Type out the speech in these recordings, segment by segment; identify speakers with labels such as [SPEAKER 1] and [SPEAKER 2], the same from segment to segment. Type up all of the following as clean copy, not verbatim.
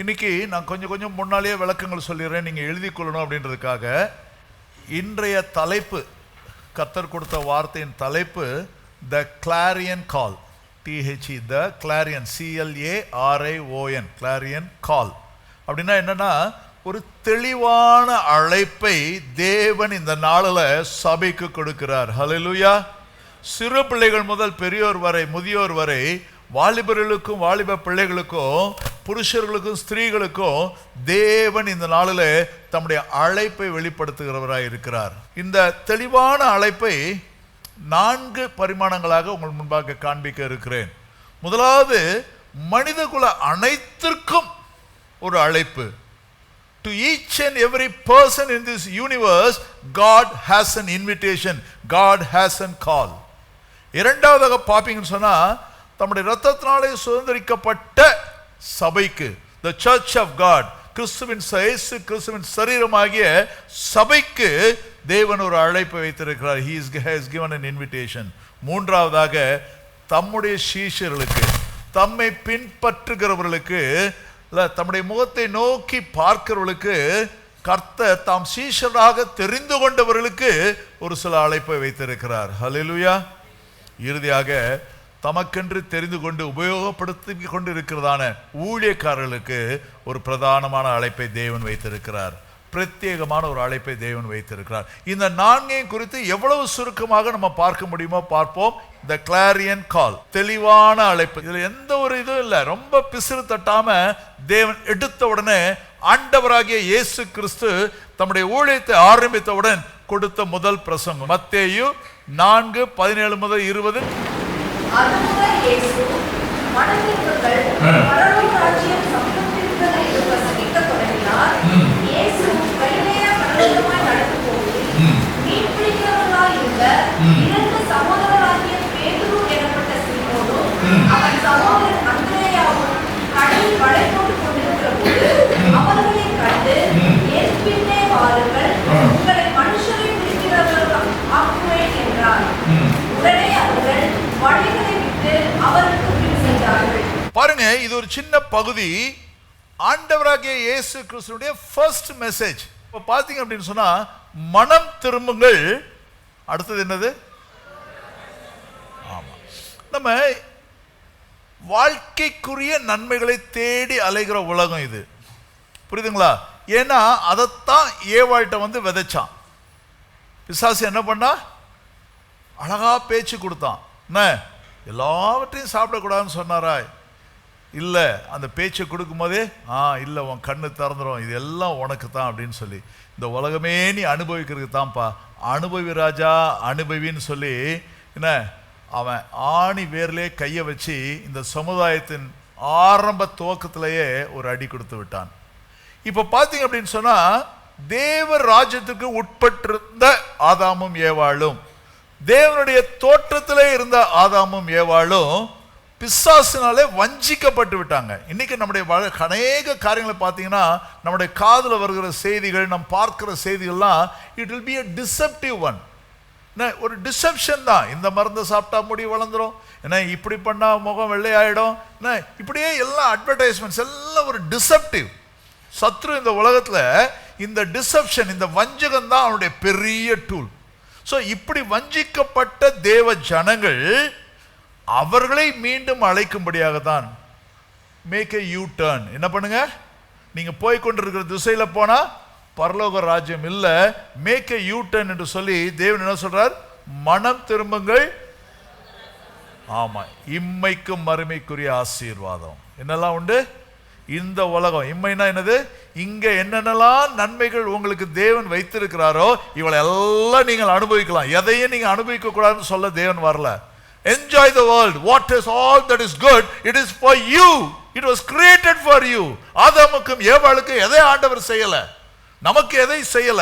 [SPEAKER 1] இன்னைக்கு நான் கொஞ்சம் முன்னாலேயே விளக்கங்கள் சொல்லிடுறேன், நீங்கள் எழுதி கொள்ளணும் அப்படின்றதுக்காக. இன்றைய தலைப்பு, கர்த்தர் கொடுத்த வார்த்தையின் தலைப்பு த கிளாரியன் கால். THE த கிளாரியன், CLARION, கிளாரியன் கால். அப்படின்னா என்னன்னா, ஒரு தெளிவான அழைப்பை தேவன் இந்த நாளில் சபைக்கு கொடுக்கிறார். ஹல்லேலூயா. சிறு பிள்ளைகள் முதல் பெரியோர் வரை, முதியோர் வரை, வாலிபர்களுக்கும் வாலிப பிள்ளைகளுக்கும், புருஷர்களுக்கும் ஸ்திரீகளுக்கும் தேவன் இந்த நாளில் தம்முடைய அழைப்பை வெளிப்படுத்துகிறவராய் இருக்கிறார். இந்த தெளிவான அழைப்பை 4 பரிமாணங்களாக உங்கள் முன்பாக காண்பிக்க இருக்கிறேன். முதலாவது, மனிதகுல அனைத்திற்கும் ஒரு அழைப்பு. To each and every person in this universe, God has an invitation, God has a call. இரண்டாவதாக பாப்பீங்கன்னு சொன்னா, தம்முடைய இரத்தத்தினாலே சுதந்திரிக்கப்பட்ட சபைக்கு, the church of God, கிறிஸ்துவின் சரீரமாகிய சபைக்கு தேவன் ஒரு அழைப்பை வைத்திருக்கிறார். He has given an invitation. மூன்றாவதாக, தம்முடைய சீஷர்களுக்கு, தம்மை பின்பற்றுகிறவர்களுக்கு, தம்முடைய முகத்தை நோக்கி பார்க்கிறவர்களுக்கு, கர்த்தர் தாம் சீஷராக தெரிந்து கொண்டவர்களுக்கு ஒரு சில அழைப்பை வைத்திருக்கிறார். ஹல்லேலூயா. இறுதியாக, தமக்கென்று தெரிந்து கொண்டு உபயோகப்படுத்தி கொண்டு இருக்கிறதான ஊழியக்காரர்களுக்கு ஒரு பிரதானமான அழைப்பை தேவன் வைத்திருக்கிறார். பிரத்யேகமான ஒரு அழைப்பை தேவன் வைத்திருக்கிறார். இந்த 4 குறித்து எவ்வளவு சுருக்கமாக நம்ம பார்க்க முடியுமோ பார்ப்போம். த கிளாரியன் கால், தெளிவான அழைப்பு. இதுல எந்த ஒரு இதுவும் இல்லை, ரொம்ப பிசிறு தட்டாம தேவன் எடுத்த உடனே ஆண்டவராகிய இயேசு கிறிஸ்து தம்முடைய ஊழியத்தை ஆரம்பித்தவுடன் கொடுத்த முதல் பிரசங்கம் மத்தேயு 4:17 முதல் 20. பாருங்க, இது ஒரு சின்ன பகுதி. ஆண்டவராகிய இயேசு கிறிஸ்துவுடைய ஃபர்ஸ்ட் மெசேஜ். இப்போ பார்த்தீங்க அப்படின்னு சொன்னா, மனம் திரும்புங்கள். அடுத்தது என்னது? ஆமா, நம்ம வாழ்க்கைக்குரிய நன்மைகளை தேடி அலைகிற உலகம் இது. புரியுதுங்களா? ஏன்னா அதைத்தான் ஏவாள்கிட்ட விதைச்சான். பிசாசு என்ன பண்ணா? அழகா பேச்சு கொடுத்தான். என்ன, எல்லாவற்றையும் சாப்பிடக்கூடாதுன்னு சொன்னாரா? இல்லை, அந்த பேச்சை கொடுக்கும் போதே இல்லை, உன் கண்ணு திறந்துடும், இது எல்லாம் உனக்கு தான் அப்படின்னு சொல்லி, இந்த உலகமே நீ அனுபவிக்கிறதுக்கு தான்ப்பா, அனுபவி ராஜா அனுபவின்னு சொல்லி என்ன, அவன் ஆணி வேர்லே கையை வச்சு இந்த சமுதாயத்தின் ஆரம்ப துவக்கத்திலேயே ஒரு அடி கொடுத்து விட்டான். இப்போ பார்த்தீங்க அப்படின்னு சொன்னா, தேவ ராஜ்யத்துக்கு உட்பட்டிருந்த ஆதாமும் ஏவாளும், தேவனுடைய தோற்றத்திலே இருந்த ஆதாமும் ஏவாளும் பிசாசினாலே வஞ்சிக்கப்பட்டு விட்டாங்க. இன்னைக்கு நம்முடைய அநேக காரியங்களை பார்த்தீங்கன்னா, நம்முடைய காதில் வருகிற செய்திகள், நம்ம பார்க்கிற செய்திகள்லாம், it will be a deceptive one. ஒரு டிசெப்ஷன் தான். இந்த மருந்தை சாப்பிட்டா முடி வளர்ந்துடும், ஏன்னா இப்படி பண்ணா முகம் வெள்ளையாயிடும், இப்படியே எல்லாம் அட்வர்டைஸ்மெண்ட்ஸ் எல்லாம் ஒரு டிசெப்டிவ். சத்ரு இந்த உலகத்தில் இந்த டிசெப்ஷன், இந்த வஞ்சகம் தான் அவனுடைய பெரிய டூல். ஸோ இப்படி வஞ்சிக்கப்பட்ட தேவ ஜனங்கள் அவர்களை மீண்டும் அழைக்கும்படியாக தான் மேக் எ யூ டர்ன். என்ன பண்ணுங்க, நீங்க போய்கொண்டிருக்கிற திசையில போனா பரலோக ராஜ்யம் இல்லை, மேக் எ யூ டர்ன் என்று சொல்லி தேவன் என்ன சொல்றார்? மனம் திரும்புங்கள். ஆமா, இம்மைக்கும் மறுமைக்குரிய ஆசீர்வாதம் என்னெல்லாம் உண்டு இந்த உலகம். இம்மைனா என்னது? இங்க என்னென்னலாம் நன்மைகள் உங்களுக்கு தேவன் வைத்திருக்கிறாரோ இவளை எல்லாம் நீங்கள் அனுபவிக்கலாம். எதையும் நீங்க அனுபவிக்க கூடாதுன்னு சொல்ல தேவன் வரல. Enjoy the world. What is all that is good? It is for you. It was created for you. ஆதாமுக்கும் ஏவாளுக்கும் எதை ஆண்டவர் செய்யல, நமக்கு எதை செய்யல?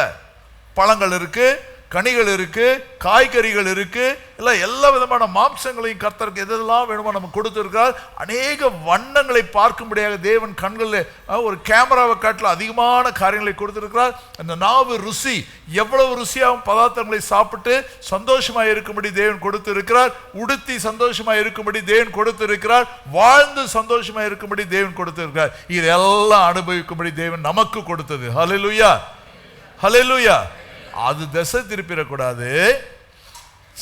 [SPEAKER 1] பழங்கள் இருக்கு, கனிகள் இருக்கு, காய்கறிகள் இருக்கு, இல்லை எல்லா விதமான மாம்சங்களையும் கர்த்தருக்கு எதெல்லாம் வேணுமோ நமக்கு கொடுத்திருக்கிறார். அநேக வண்ணங்களை பார்க்கும்படியாக தேவன் கண்களில் ஒரு கேமராவை காட்டில் அதிகமான காரியங்களை கொடுத்திருக்கிறார். அந்த நாவு ருசி, எவ்வளவு ருசியாகவும் பதார்த்தங்களை சாப்பிட்டு சந்தோஷமாக இருக்கும்படி தேவன் கொடுத்திருக்கிறார். உடுத்தி சந்தோஷமாக இருக்கும்படி தேவன் கொடுத்திருக்கிறார். வாழ்ந்து சந்தோஷமாக இருக்கும்படி தேவன் கொடுத்திருக்கிறார். இதெல்லாம் அனுபவிக்கும்படி தேவன் நமக்கு கொடுத்தது. ஹல்லேலூயா, ஹல்லேலூயா. அது திசை திருப்பிடக்கூடாது.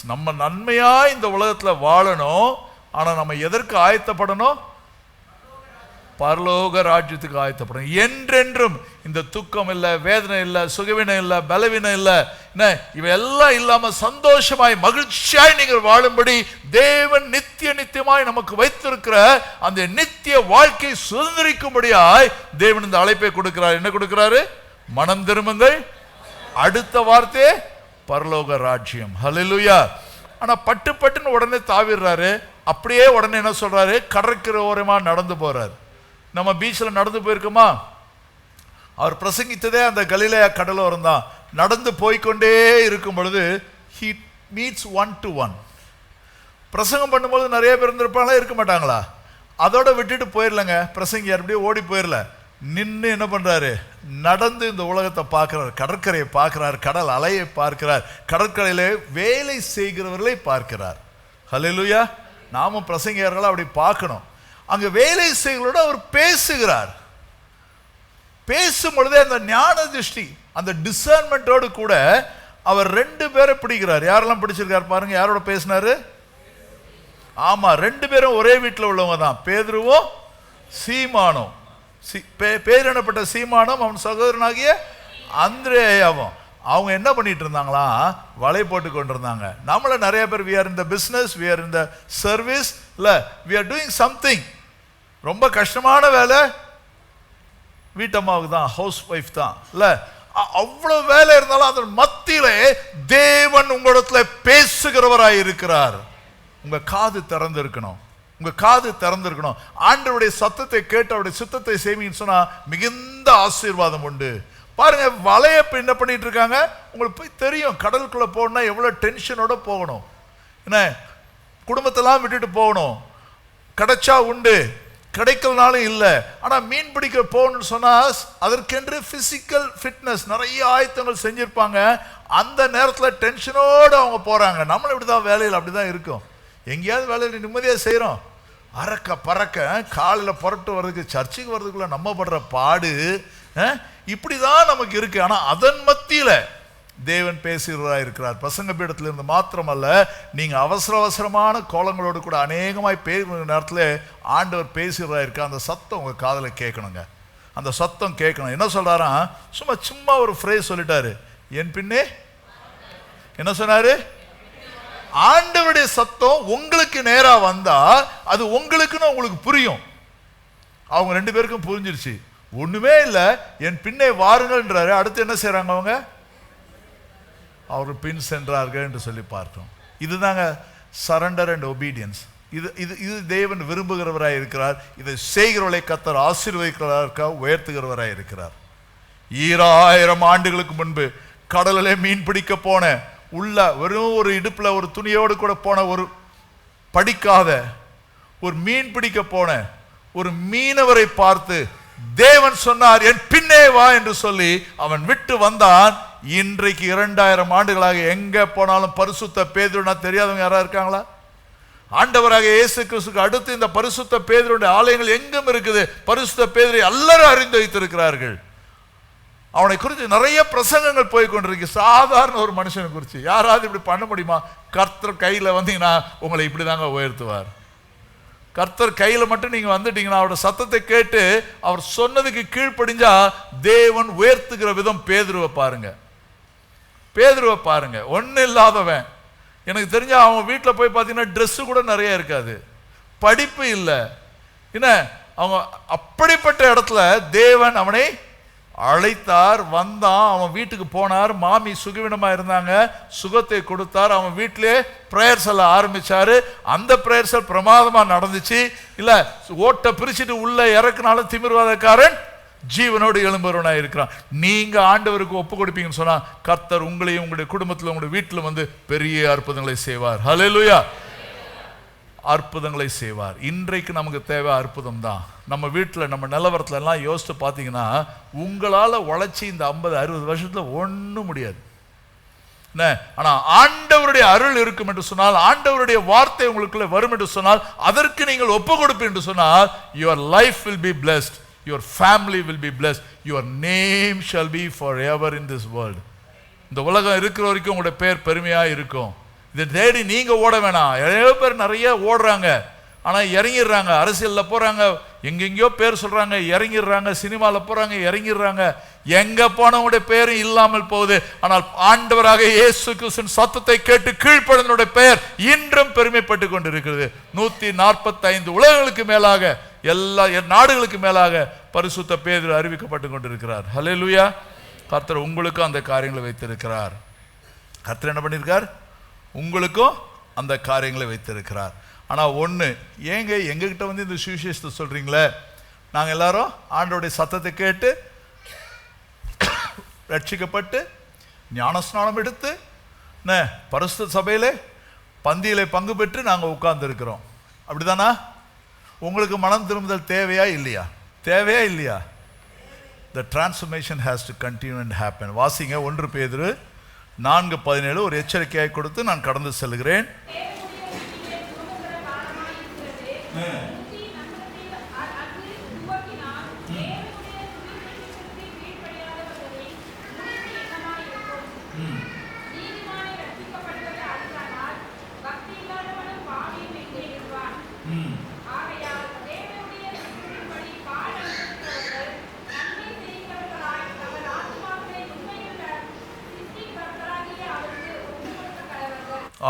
[SPEAKER 1] நம்ம நன்மையா இந்த உலகத்துல வாழணும். ஆனா நம்ம எதற்கு ஆயத்தப்படணும்? பரலோக ராஜ்யத்துக்கு ஆயத்தப்படணும். என்றென்றும் இந்த துக்கம் இல்லை, வேதனை இல்லை, சுகவீனம் இல்லை, பலவீனம் இல்லை, இவையெல்லாம் இல்லாம சந்தோஷமாய் மகிழ்ச்சியாய் நீங்கள் வாழும்படி தேவன் நித்திய நித்தியமாய் நமக்கு வைத்திருக்கிற அந்த நித்திய வாழ்க்கை சுதந்திரிக்கும்படியாய் தேவன் இந்த அழைப்பை கொடுக்கிறார். என்ன கொடுக்கிறாரு? மனம் திரும்புங்கள், அடுத்த வார்த்தை பரலோக ராஜ்யம். ஹல்லேலூயா. ஆனா பட்டு பட்டுன்னு உடனே தாவிடுறாரு. அப்படியே உடனே என்ன சொல்றாரு? கடற்கரை ஓரமா நடந்து போறாரு. நம்ம பீச்சில் நடந்து போயிருக்கோமா? அவர் பிரசங்கித்ததே அந்த கலிலேயா கடலோரம் தான். நடந்து போய்கொண்டே இருக்கும் பொழுது he meets one to one. பிரசங்கம் பண்ணும்போது நிறைய பேர் இருந்திருப்பாங்களா? இருக்க மாட்டாங்களா? அதோட விட்டுட்டு போயிடலங்க. பிரசங்கி அப்படியே ஓடி போயிடல. நின்று என்ன பண்றாரு? நடந்து இந்த உலகத்தை பார்க்கிறார், கடற்கரையை பார்க்கிறார், கடல் அலையை பார்க்கிறார், கடற்கரையில வேலை செய்கிறவர்களை பார்க்கிறார். ஹல்லேலூயா. நாமும் பிரசங்கியார்களை அப்படி பார்க்கணும். அங்க வேலை செய்கிறவர்களோடு அவர் பேசுகிறார். பேசும் பொழுதே அந்த ஞான திருஷ்டி, அந்த டிசர்ன்மெண்டோடு கூட அவர் 2 பேரை பிடிக்கிறார். யாரெல்லாம் பிடிச்சிருக்கார் பாருங்க. யாரோட பேசினாரு? ஆமா, 2 பேரும் ஒரே வீட்டில் உள்ளவங்க தான், பேதுருவும் சீமானும். பேர் என்னப்பட்ட சீமானும் அவன் சகோதரனாகிய அந்திரேயாவும். அவங்க என்ன பண்ணிட்டு இருந்தாங்களா? வலை போட்டு கொண்டிருந்தாங்க. நம்மள நிறைய பேர் we are in the business, we are in the service, இல்ல we are doing something. ரொம்ப கஷ்டமான வேலை வீட்டம்மாவுக்கு தான், ஹவுஸ் ஒய்ஃப் தான், இல்ல அவ்வளவு வேலை இருந்தாலும் அதன் மத்தியிலே தேவன் உங்களிடத்துல பேசுகிறவராய் இருக்கிறார். உங்க காது திறந்து இருக்கணும், உங்க காது திறந்திருக்கணும். ஆண்டவருடைய சத்தத்தை கேட்டு அவருடைய சித்தத்தை செய்வீங்கன்னு சொன்னா மிகுந்த ஆசீர்வாதம் உண்டு. பாருங்க, வலைய என்ன பண்ணிட்டு இருக்காங்க? உங்களுக்கு போய் தெரியும், கடலுக்குள்ள போகணும்னா எவ்வளவு டென்ஷனோட போகணும். என்ன, குடும்பத்தெல்லாம் விட்டுட்டு போகணும். கிடைச்சா உண்டு, கிடைக்கலனாலும் இல்லை. ஆனா மீன் பிடிக்க போகணும்னு சொன்னா அதற்கென்று பிசிக்கல் ஃபிட்னஸ் நிறைய ஆயத்தங்கள் செஞ்சிருப்பாங்க. அந்த நேரத்தில் டென்ஷனோடு அவங்க போறாங்க. நம்மளும் இப்படிதான், வேலையில் அப்படிதான் இருக்கும். எங்கேயாவது வேலையில் நிம்மதியாக செய்கிறோம், அறக்க பறக்க காலையில் புறப்பட்டு வர்றதுக்கு, சர்ச்சுக்கு வர்றதுக்குள்ள நம்ம படுற பாடு இப்படிதான் நமக்கு இருக்கு. ஆனால் அதன் மத்தியில் தேவன் பேசுகிறவராக இருக்கிறார். பிரசங்க பீடத்திலிருந்து மாத்திரமல்ல, நீங்கள் அவசர அவசரமான கோலங்களோடு கூட அநேகமாய் பேசுகிற நேரத்தில் ஆண்டவர் பேசுகிறவராக இருக்க. அந்த சத்தம் உங்கள் காதில் கேட்கணுங்க, அந்த சத்தம் கேட்கணும். என்ன சொல்கிறாராம்? சும்மா ஒரு ஃப்ரேஸ் சொல்லிட்டாரு, என் பின்னே. என்ன சொன்னாரு? ஆண்டவருடைய சத்தம் உங்களுக்கு நேரா வந்தா அது உங்களுக்குன்னு உங்களுக்கு புரியும். அவங்க 2 பேருக்கும் புரிஞ்சிருச்சு. ஒண்ணுமே இல்லை, என் பின்னே வாருங்கள்ன்றாரு. அடுத்து என்ன செய்யறாங்க? அவங்க அவர் பின் சென்றார்கள் என்று சொல்லி பார்த்தோம். இதுதாங்க சரண்டர் அண்ட் ஒபீடியன்ஸ். இது தேவன் விரும்புகிறவராய் இருக்கிறார். இதை செய்கிறவர்களை கர்த்தர் ஆசீர்வதிக்கிறவராக உயர்த்துகிறவராய் இருக்கிறார். 2000 ஆண்டுகளுக்கு முன்பு கடலிலே மீன் பிடிக்க போன, உள்ள வெறும் ஒரு இடுப்புல ஒரு துணியோடு கூட போன, ஒரு படிக்காத ஒரு மீன் பிடிக்க போன ஒரு மீனவரை பார்த்து தேவன் சொன்னார், என் பின்னே வா என்று சொல்லி அவன் விட்டு வந்தான். இன்றைக்கு 2000 ஆண்டுகளாக எங்க போனாலும் பரிசுத்த பேதுருனா தெரியாதவங்க யாரா இருக்காங்களா? ஆண்டவராக இயேசு கிறிஸ்துக்கு அடுத்து இந்த பரிசுத்த பேதுருடைய ஆலயங்கள் எங்கும் இருக்குது. பரிசுத்த பேதுரை எல்லாரும் அறிந்து வைத்திருக்கிறார்கள். அவனை குறித்து நிறைய பிரசங்கங்கள் போய் கொண்டிருக்கு. சாதாரண ஒரு மனுஷனை குறித்து யாராவது இப்படி பண்ண முடியுமா? கர்த்தர் கையில் வந்தீங்கன்னா உங்களை இப்படி தாங்க உயர்த்துவார். கர்த்தர் கையில் மட்டும் நீங்க வந்துட்டீங்கன்னா, அவரோட சத்தத்தை கேட்டு அவர் சொன்னதுக்கு கீழ்ப்படிஞ்சா தேவன் உயர்த்துகிற விதம். பேதுருவை பாருங்க, பேதுருவை பாருங்க. ஒன்றும் இல்லாதவன், எனக்கு தெரிஞ்ச அவன் வீட்டில் போய் பார்த்தீங்கன்னா ட்ரெஸ்ஸு கூட நிறைய இருக்காது, படிப்பு இல்லை, என்ன அவங்க அப்படிப்பட்ட இடத்துல தேவன் அவனை அழைத்தார். வந்தான், அவன் வீட்டுக்கு போனார். மாமி சுகவீனமாக இருந்தாங்க, சுகத்தை கொடுத்தார். அவன் வீட்டிலே ப்ரேயர்ஸ் எல்லாம் ஆரம்பிச்சாரு. அந்த ப்ரேயர்ஸ் பிரமாதமாக நடந்துச்சு. இல்லை, ஓட்டை பிரிச்சுட்டு உள்ள இறக்குனாலும் திமிர்வாதக்காரன் ஜீவனோடு எழும்புறவனாய் இருக்கிறான். நீங்க ஆண்டவருக்கு ஒப்பு கொடுப்பீங்கன்னு சொன்னா கர்த்தர் உங்களையும் உங்களுடைய குடும்பத்தில் உங்களுடைய வீட்டில் வந்து பெரிய அற்புதங்களை செய்வார். ஹல்லேலூயா. அற்புதங்களை செய்வார். இன்றைக்கு நமக்கு தேவை அற்புதம் தான். நம்ம வீட்டில் நம்ம நிலவரத்துல எல்லாம் யோசித்து பார்த்தீங்கன்னா உங்களால் உழைச்சி இந்த 50-60 வருஷத்துல ஒன்றும் முடியாது. ஆனா ஆண்டவருடைய அருள் இருக்கும் என்று சொன்னால், ஆண்டவருடைய வார்த்தை உங்களுக்குள்ள வரும் என்று சொன்னால், அதற்கு நீங்கள் ஒப்பு கொடுப்பீர்கள் என்று சொன்னால், your life will be blessed, your family will be blessed, your name shall be forever in this world. இந்த உலகம் இருக்கிற வரைக்கும் உங்களுடைய பேர் பெருமையா இருக்கும். இதை தேடி நீங்க ஓட வேணாம். நிறைய பேர் நிறைய ஓடுறாங்க, ஆனா இறங்கிடுறாங்க. அரசியல்ல போறாங்க, எங்கெங்கயோ பேர் சொல்றாங்க, இறங்கிடுறாங்க. சினிமாவில் போறாங்க, இறங்கிடுறாங்க. எங்க போனவங்களுடைய பேரும் இல்லாமல் போகுது. ஆனால் ஆண்டவராக இயேசு கிறிஸ்துவின் சத்தத்தை கேட்டு கீழ்ப்படிந்தவருடைய பெயர் இன்றும் பெருமைப்பட்டு கொண்டிருக்கிறது. 145 உலகங்களுக்கு மேலாக, எல்லா நாடுகளுக்கு மேலாக பரிசுத்த பேதுரு அறிவிக்கப்பட்டு கொண்டிருக்கிறார். ஹல்லேலூயா. கர்த்தர் உங்களுக்கும் அந்த காரியங்களை வைத்திருக்கிறார். கர்த்தர் என்ன பண்ணியிருக்கார்? உங்களுக்கும் அந்த காரியங்களை வைத்திருக்கிறார். ஆனால் ஒன்று, ஏங்க எங்ககிட்ட வந்து இந்த சுவிசேஷத்தை சொல்கிறீங்களே? நாங்கள் எல்லாரும் ஆண்டவருடைய சத்தத்தை கேட்டு ரட்சிக்கப்பட்டு ஞானஸ்நானம் எடுத்து பரிசுத்த சபையிலே பந்தியிலே பங்கு பெற்று நாங்கள் உட்கார்ந்துருக்கிறோம். அப்படிதானா? உங்களுக்கு மனம் திரும்புதல் தேவையா இல்லையா? தேவையா இல்லையா? The transformation has to continue and happen. வாசிங்க 1 பேதுரு 4:17 ஒரு எச்சரிக்கையை கொடுத்து நான் கடந்து செல்கிறேன்.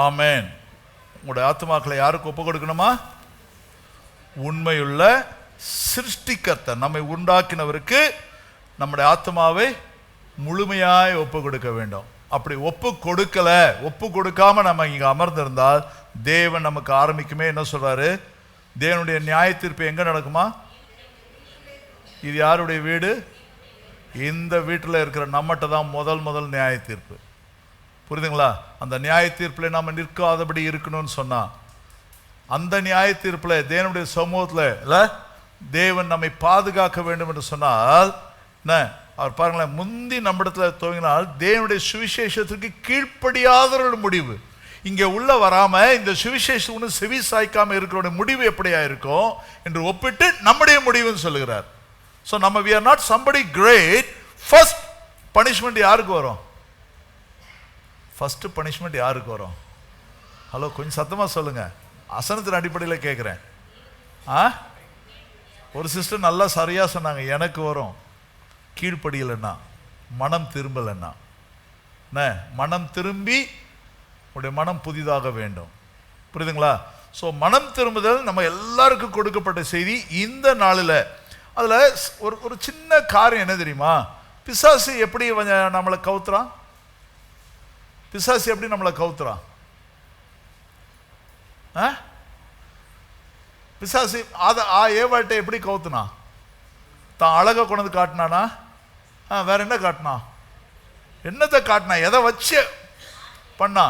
[SPEAKER 1] ஆமென். உங்களுடைய ஆத்துமாக்களை யாருக்கு ஒப்பு கொடுக்கணுமா? உண்மையுள்ள சிருஷ்டிகர்த்தர் நம்மை உண்டாக்கினவருக்கு நம்முடைய ஆத்மாவை முழுமையாய் ஒப்பு கொடுக்க வேண்டும். அப்படி ஒப்பு கொடுக்கல, ஒப்பு கொடுக்காம நம்ம இங்க அமர்ந்திருந்தால் தேவன் நமக்கு ஆரம்பிக்குமே என்ன சொல்றாரு? தேவனுடைய நியாய தீர்ப்பு எங்க நடக்குமா? இது யாருடைய வீடு? இந்த வீட்டில் இருக்கிற நம்மகிட்ட தான் முதல் நியாய தீர்ப்பு. புரியுதுங்களா? அந்த நியாய தீர்ப்பில் நம்ம நிற்காதபடி இருக்கணும்னு சொன்னா, அந்த நியாய தீர்ப்பில் தேவனுடைய சமூகத்தில் தேவன் நம்மை பாதுகாக்க வேண்டும் என்று சொன்னால் அவர் பாருங்களேன், முந்தி நம்மிடத்தில் துவங்கினால் தேவனுடைய சுவிசேஷத்துக்கு கீழ்ப்படியாத ஒரு முடிவு இங்கே உள்ள வராம, இந்த சுவிசேஷம் ஒன்று செவி சாய்க்காம இருக்கிறோட முடிவு எப்படியா இருக்கும் என்று ஒப்பிட்டு நம்முடைய முடிவுன்னு சொல்லுகிறார். ஸோ நம்ம we are not somebody great. First punishment யாருக்கு வரும்? ஃபர்ஸ்ட் பனிஷ்மெண்ட் யாருக்கு வரும்? ஹலோ, கொஞ்சம் சத்தமா சொல்லுங்க. அசனத்தின் அடிப்படையில் கேட்குறேன். ஒரு சிஸ்டர் நல்லா சரியா சொன்னாங்க, எனக்கு வரும் கீழ்ப்படியலைன்னா, மனம் திரும்பலைன்னா. மனம் திரும்பி உடைய மனம் புதிதாக வேண்டும். புரியுதுங்களா? ஸோ மனம் திரும்புதல் நம்ம எல்லாருக்கும் கொடுக்கப்பட்ட செய்தி இந்த நாளில். அதில் ஒரு சின்ன காரியம் என்ன தெரியுமா? பிசாசு எப்படி நம்மளை கவுத்துறான்? பிசாசு எப்படி நம்மளை கவுத்துறான்? பிசாசு ஏவாட்டை எப்படி கவுத்துனா? தான் அழகை கொண்டு காட்டினானா? வேற என்ன காட்டினா? என்னத்தை காட்டினா? எதை வச்சு பண்ணா?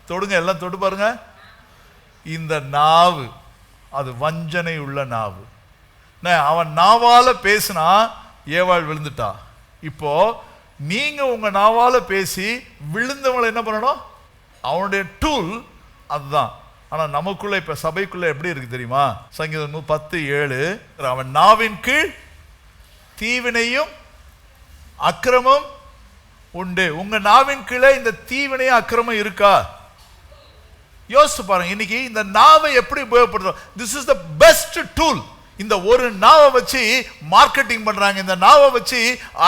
[SPEAKER 1] தொடுங்க, எல்லாம் தொட்டு பாருங்க. இந்த நாவு, அது வஞ்சனை உள்ள நாவு. அவன் நாவால பேசினா ஏவாள் விழுந்துட்டா. இப்போ நீங்க உங்க நாவால பேசி விழுந்தவங்களை என்ன பண்ணணும்? அவனுடைய டூல் அதுதான். ஆனா நமக்குள்ள இப்ப சபைக்குள்ள எப்படி இருக்கு தெரியுமா? சங்கீதம் 10:7, அவன் நாவின் கீழ் தீவினையும் அக்கிரமும் உண்டு. உங்க நாவின் கீழே இந்த தீவினையும் அக்கிரமும் இருக்கா? யோசிச்சு பாருங்க. இன்னைக்கு இந்த நாவை எப்படி உபயோகப்படுத்துறோம்? This is the best tool. இந்த ஒரு நாவை வச்சு மார்க்கெட்டிங் பண்றாங்க, இந்த நாவை வச்சு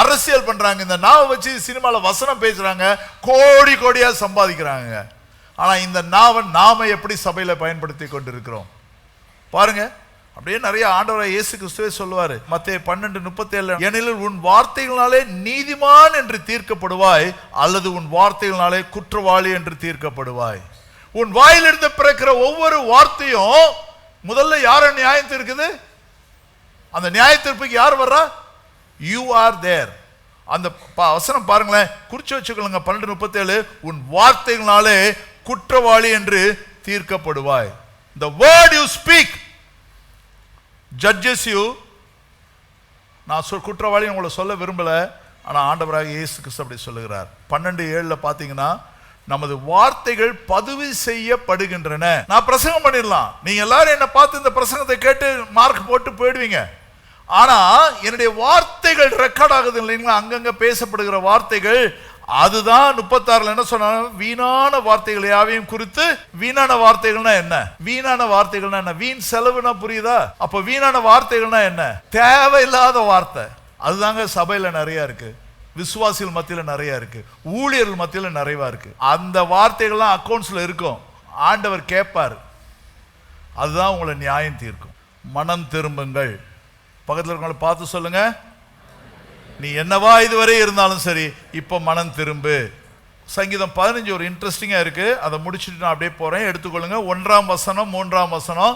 [SPEAKER 1] அரசியல் பண்றாங்க, இந்த நாவை வச்சு சினிமாவில் வசனம் பேசுறாங்க, கோடி கோடியா சம்பாதிக்கிறாங்க. ஆனா இந்த நாம எப்படி சபையில பயன்படுத்தி கொண்டிருக்கிறோம் பாருங்க. அப்படியே நிறைய ஆண்டவராகிய இயேசு கிறிஸ்துவே சொல்லுவாரு மத்தேயு 12:37, ஏனெனில் உன் வார்த்தைகளாலே நீதிமான் என்று தீர்க்கப்படுவாய், அல்லது உன் வார்த்தைகளாலே குற்றவாளி என்று தீர்க்கப்படுவாய். உன் வாயிலிருந்து பிறக்கிற ஒவ்வொரு வார்த்தையும் முதல்ல யார நியாயம் தீர்க்குது? அந்த நியாய தீர்ப்புக்கு யார் வர்றா? You are there. அந்த வசனம் பாருங்களேன், குறிச்சு வச்சுக்கொள்ளுங்க. 12:37, உன் வார்த்தைகளாலே குற்றவாளி என்று தீர்க்கப்படுவாய். The word you speak judges you. நான் குற்றவாளி உங்களை சொல்ல விரும்பல, ஆனா ஆண்டவராக இயேசு கிறிஸ்து அப்படி சொல்லுகிறார். 12:7 பாத்தீங்கன்னா, நமது வார்த்தைகள் பதிவு செய்யப்படுகின்றன. நான் பிரசங்கம் பண்ணிடலாம், நீங்க எல்லாரும் என்ன பார்த்து இந்த பிரசங்கத்தை கேட்டு மார்க் போட்டு போயிடுவீங்க. ஆனா என்னுடைய வார்த்தைகள் ரெக்கார்ட் ஆகுது இல்லைங்களா, அங்கங்க பேசப்படுகிற வார்த்தைகள். அதுதான் 36 என்ன சொன்னாங்க, வீணான வார்த்தைகள் யாவையும் குறித்து. வீணான வார்த்தைகள்னா என்ன? வீணான வார்த்தைகள்னா என்ன? வீண் செலவுனா புரியுதா? அப்ப வீணான வார்த்தைகள்னா என்ன? தேவையில்லாத வார்த்தை. அதுதாங்க சபையில நிறைய இருக்கு, விசுவாசிகள் மத்தியில நிறைய இருக்கு, ஊழியர்கள் மத்தியில நிறைவா இருக்கு. அந்த வார்த்தைகள்லாம் அக்கௌண்ட்ஸ்ல இருக்கும், ஆண்டவர் கேட்பார். அதுதான் உங்களை நியாயம் தீர்க்கும். மனம் திரும்புங்கள். பக்கத்தில் இருக்கவங்களை பார்த்து சொல்லுங்க, நீ என்னவா இதுவரை இருந்தாலும் சரி, இப்போ மனம் திரும்பு. சங்கீதம் 15 ஒரு இன்ட்ரெஸ்டிங்கா இருக்கு, அதை முடிச்சுட்டு நான் அப்படியே போறேன். எடுத்துக்கொள்ளுங்க. 1ஆம் வசனம் 3ஆம் வசனம்.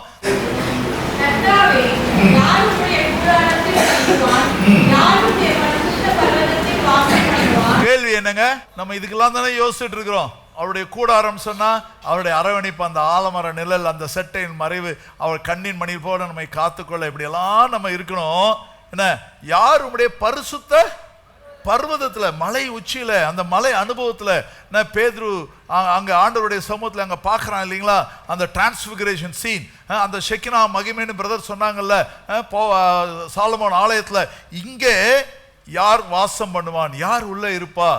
[SPEAKER 1] கேள்வி என்னங்க, நம்ம இதுக்கெல்லாம் தானே யோசிச்சுட்டு இருக்கிறோம். அவருடைய கூடாரம் சொன்னா அவருடைய அரவணைப்பு, அந்த ஆலமர நிழல், அந்த செட்டையின் மறைவு, அவர் கண்ணின் மணி போல நம்மை காத்துக்கொள்ள, இப்படி எல்லாம் நம்ம இருக்கணும். என்ன, யார் உங்களுடைய பரிசுத்த பர்வதத்துல, மலை உச்சியில, அந்த மலை அனுபவத்துல பேதுரு அங்க ஆண்டவருடைய சமூகத்துல அங்க பாக்குறான் இல்லைங்களா, அந்த டிரான்ஸ்பிகரேஷன் சீன், அந்த ஷெக்கினா மகிமைன்னு பிரதர் சொன்னாங்கல்ல, சாலமோன் ஆலயத்துல. இங்கே யார் வாசம் பண்ணுவான், யார் உள்ள இருப்பா?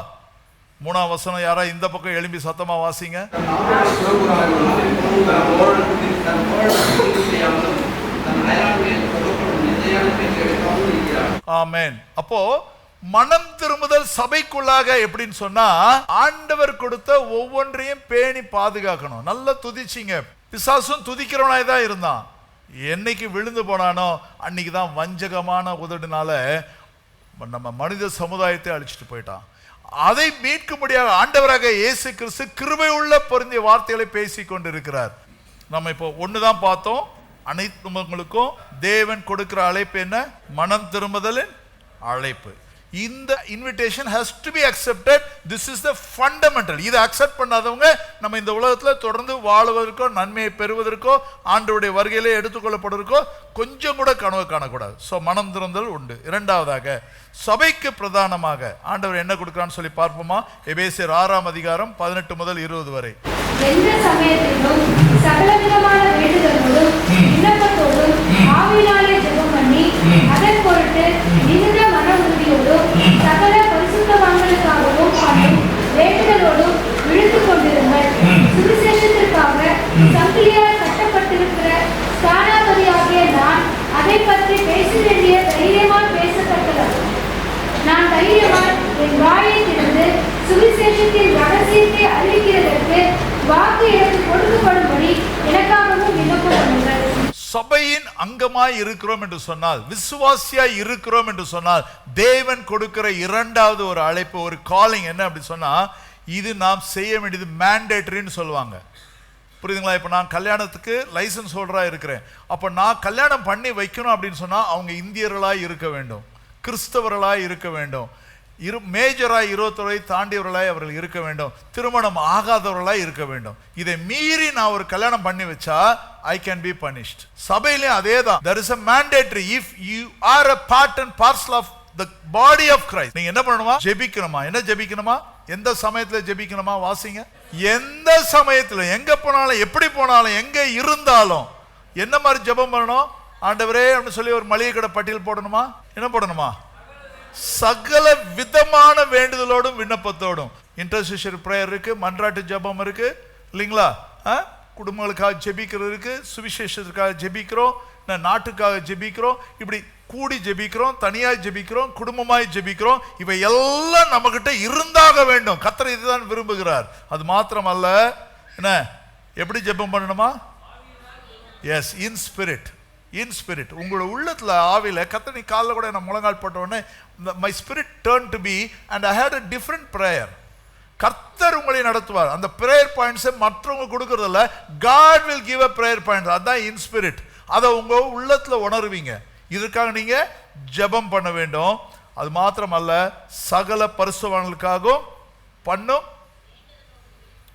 [SPEAKER 1] 3ஆம் வசனம். யாரா இந்த பக்கம் எழும்பி சத்தமா வாசிங்க. ஆமென். அப்போ மனம் திரும்புதல் சபைக்குள்ளாக எப்படின்னு சொன்னா, ஆண்டவர் கொடுத்த ஒவ்வொன்றையும் பேணி பாதுகாக்கணும். நல்லா துதிச்சிங்க. பிசாசும் துதிக்கிறவனாய் தான் இருந்தான். என்னைக்கு விழுந்து போனானோ அன்னைக்கு தான் வஞ்சகமான உதடுனால நம்ம மனித சமுதாயத்தை அழிச்சிட்டு போயிட்டான். அதை மீட்கும்படியாக ஆண்டவராக இயேசு கிறிஸ்து கிருபை உள்ள பொருந்திய வார்த்தைகளை பேசிக் கொண்டிருக்கிறார். நம்ம இப்போ ஒண்ணுதான் பார்த்தோம். அனைத்து தேவன் கொடுக்கிற அழைப்பு என்ன? மனம் திரும்புதலின் அழைப்பு. இந்த invitation has to be accepted. This is the fundamental. இதை அக்செப்ட் பண்ணாதவங்க நம்ம இந்த உலகத்தில் தொடர்ந்து வாழ்வதற்கோ, நன்மையை பெறுவதற்கோ, ஆண்டவருடைய வருகையிலே எடுத்துக்கொள்ளப்படுவதற்கோ கொஞ்சம் கூட கனவு காணக்கூடாது. ஸோ மனம் திறந்தல் உண்டு. இரண்டாவதாக சபைக்கு பிரதானமாக ஆண்டவர் என்ன கொடுக்கிறான்னு சொல்லி பார்ப்போமா? எபேசியர் 6ஆம் அதிகாரம் 18 முதல் 20 வரை.
[SPEAKER 2] எந்த சமயத்திலும் சகலவிதமான வேண்டுதல்களும் விண்ணப்பத்தோடும் ஆவியினாலே ஜெபம் பண்ணி அதன் பொருட்டு மிகுந்த மன உறுதியோடும் சகல பரிசுத்தவான்களுக்காகவும் பண்ணும் வேண்டுதலோடும் விழுந்து கொண்டிருங்கள். சுவிசேஷத்திற்காக சங்கிலியால் கட்டப்பட்டிருக்கிற ஸ்தானாபதியாகிய நான் அதை பற்றி பேச வேண்டிய தைரியமாய் பேசத்தக்கது. நான் தைரியமாய் என் வாயை திறந்து சுவிசேஷத்தின் ரகசியத்தை அறிவிக்கிறதற்கு வாக்கு எனக்கு கொடுக்கப்படும்படி எனக்காகவும் விண்ணப்பம் பண்ணுங்கள்.
[SPEAKER 1] சபையின் அங்கமாய் இருக்கிறோம் என்று சொன்னால், விசுவாசியாய் இருக்கிறோம் என்று சொன்னால், தேவன் கொடுக்கிற இரண்டாவது ஒரு அழைப்பு, ஒரு காலிங் என்ன அப்படி சொன்னா, இது நாம் செய்ய வேண்டியது மேண்டேட்டரின்னு சொல்லுவாங்க. புரியுதுங்களா? இப்போ நான் கல்யாணத்துக்கு லைசன்ஸ் ஹோல்டரா இருக்கிறேன். அப்போ நான் கல்யாணம் பண்ணி வைக்கணும் அப்படின்னு சொன்னா அவங்க இந்தியர்களாய் இருக்க வேண்டும், கிறிஸ்தவர்களாய் இருக்க வேண்டும், மேஜராய் 21 தாண்டியவர்களாய் அவர்கள் இருக்க வேண்டும், திருமணம் ஆகாதவர்களாய் இருக்க வேண்டும். இதை மீறி நான் ஒரு கல்யாணம் பண்ணி வச்சா I can be punished. சபையிலே அதேதான். There is a mandatory. If you are a part and parcel of the body of Christ, நீங்க என்ன பண்ணணுமா? ஜெபிக்கணுமா? என்ன ஜெபிக்கணுமா? எந்த சமயத்துல ஜெபிக்கணுமா? வாசிங்க. எந்த சமயத்துல, எங்க போனாலும், எப்படி போனாலும், எங்க இருந்தாலும் என்ன மாதிரி ஜெபம் பண்ணணும்? ஆண்டவரே அப்படின்னு சொல்லி ஒரு மளிகை கடை பட்டியல் போடணுமா? என்ன போடணுமா? சகல விதமான வேண்டுதலோடும் விண்ணப்பத்தோடும். இன்டர்செஷன் பிரேயர் இருக்கு, மன்றாட்டு ஜெபம் இருக்கு இல்லைங்களா? குடும்பங்களுக்காக ஜெபிக்கிறது இருக்கு, சுவிசேஷத்துக்காக ஜெபிக்கிறோம், நாட்டுக்காக ஜெபிக்கிறோம், இப்படி கூடி ஜெபிக்கிறோம், தனியாய் ஜெபிக்கிறோம், குடும்பமாய் ஜெபிக்கிறோம். இவை எல்லாம் நம்ம கிட்ட இருந்தாக வேண்டும். கர்த்தர் இதுதான் விரும்புகிறார். அது மாத்திரம் அல்ல, என்ன எப்படி ஜெபம் பண்ணணுமா? Yes, in spirit. In spirit. உங்களோட உள்ளத்துல ஆவில கர்த்தர், நீ காலைல கூட நான் முழங்கால் போட்ட உடனே my spirit turned to be and I had a different prayer. கர்த்தர் உங்களை நடத்துவார். அந்த பிரேயர் பாயிண்ட்ஸை மற்றவங்க கொடுக்கறதில்ல, God will give a prayer point. அதான் இன் ஸ்பிரிட். அதை உங்க உள்ளத்துல உணர்வீங்க. இதற்காக நீங்க ஜெபம் பண்ண வேண்டும். அது மாத்திரமல்ல, சகல பரிசுத்தவான்களுக்காகவும் பண்ணும்